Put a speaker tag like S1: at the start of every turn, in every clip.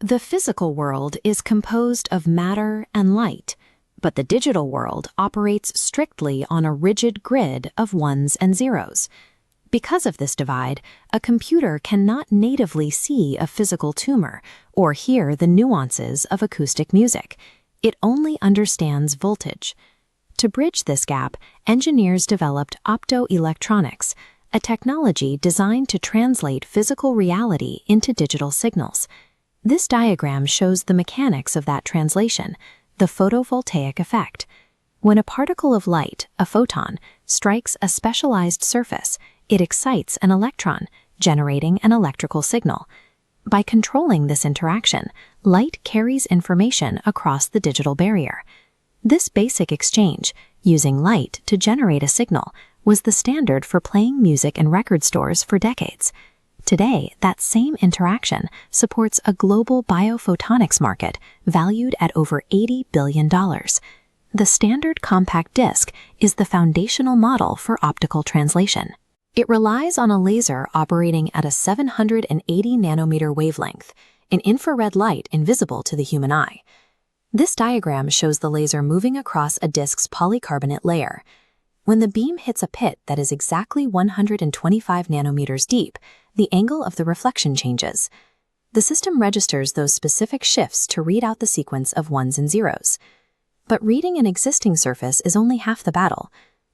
S1: The physical world is composed of matter and light, but the digital world operates strictly on a rigid grid of ones and zeros. Because of this divide, a computer cannot natively see a physical tumor or hear the nuances of acoustic music. It only understands voltage. To bridge this gap, engineers developed optoelectronics, a technology designed to translate physical reality into digital signals. This diagram shows the mechanics of that translation, the photovoltaic effect. When a particle of light, a photon, strikes a specialized surface, it excites an electron, generating an electrical signal. By controlling this interaction, light carries information across the digital barrier. This basic exchange, using light to generate a signal, was the standard for playing music in record stores for decades. Today, that same interaction supports a global biophotonics market valued at over $80 billion. The standard compact disc is the foundational model for optical translation. It relies on a laser operating at a 780 nanometer wavelength, an infrared light invisible to the human eye. This diagram shows the laser moving across a disc's polycarbonate layer. When the beam hits a pit that is exactly 125 nanometers deep, the angle of the reflection changes. The system registers those specific shifts to read out the sequence of ones and zeros. But reading an existing surface is only half the battle.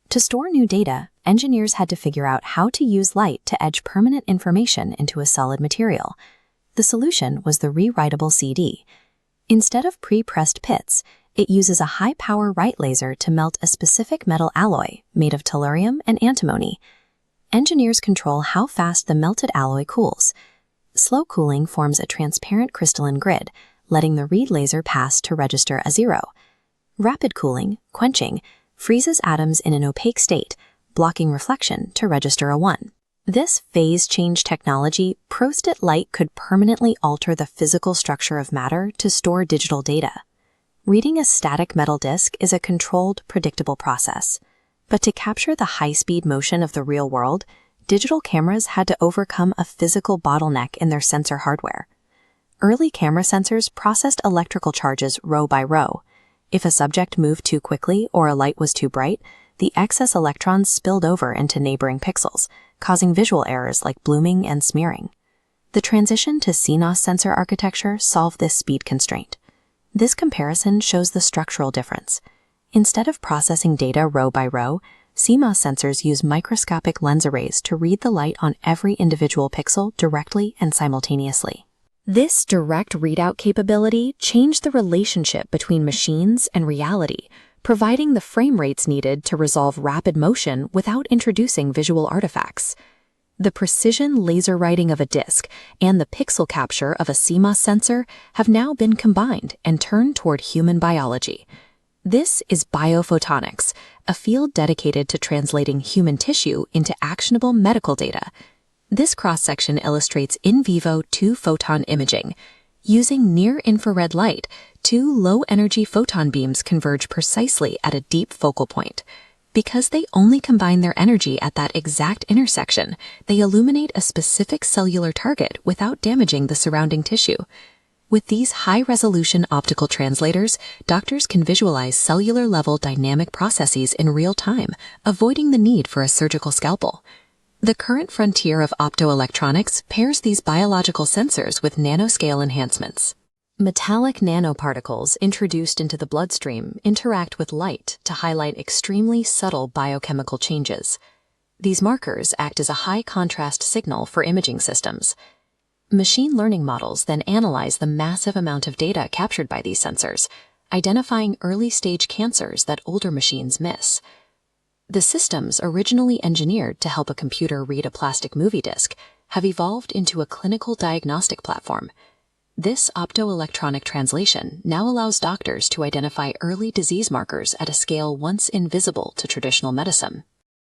S1: To store new data, engineers had to figure out how to use light to etch permanent information into a solid material. The solution was the rewritable CD. Instead of pre-pressed pits, it uses a high-power right laser to melt a specific metal alloy made of tellurium and antimony. Engineers control how fast the melted alloy cools. Slow cooling forms a transparent crystalline grid, letting the read laser pass to register a 0. Rapid cooling, quenching, freezes atoms in an opaque state, blocking reflection to register a 1. This phase change technology proved that light could permanently alter the physical structure of matter to store digital data. Reading a static metal disc is a controlled, predictable process. But to capture the high-speed motion of the real world, digital cameras had to overcome a physical bottleneck in their sensor hardware. Early camera sensors processed electrical charges row by row. If a subject moved too quickly or a light was too bright, the excess electrons spilled over into neighboring pixels, causing visual errors like blooming and smearing. The transition to CMOS sensor architecture solved this speed constraint. This comparison shows the structural difference. Instead of processing data row by row, CMOS sensors use microscopic lens arrays to read the light on every individual pixel directly and simultaneously. This direct readout capability changed the relationship between machines and reality, providing the frame rates needed to resolve rapid motion without introducing visual artifacts. The precision laser writing of a disc and the pixel capture of a CMOS sensor have now been combined and turned toward human biology. This is Biophotonics, a field dedicated to translating human tissue into actionable medical data. This cross-section illustrates in vivo two-photon imaging. Using near-infrared light, two low-energy photon beams converge precisely at a deep focal point. Because they only combine their energy at that exact intersection, they illuminate a specific cellular target without damaging the surrounding tissue. With these high-resolution optical translators, doctors can visualize cellular-level dynamic processes in real time, avoiding the need for a surgical scalpel. The current frontier of optoelectronics pairs these biological sensors with nanoscale enhancements. Metallic nanoparticles introduced into the bloodstream interact with light to highlight extremely subtle biochemical changes. These markers act as a high-contrast signal for imaging systems. Machine learning models then analyze the massive amount of data captured by these sensors, identifying early-stage cancers that older machines miss. The systems originally engineered to help a computer read a plastic movie disc have evolved into a clinical diagnostic platform. This optoelectronic translation now allows doctors to identify early disease markers at a scale once invisible to traditional medicine.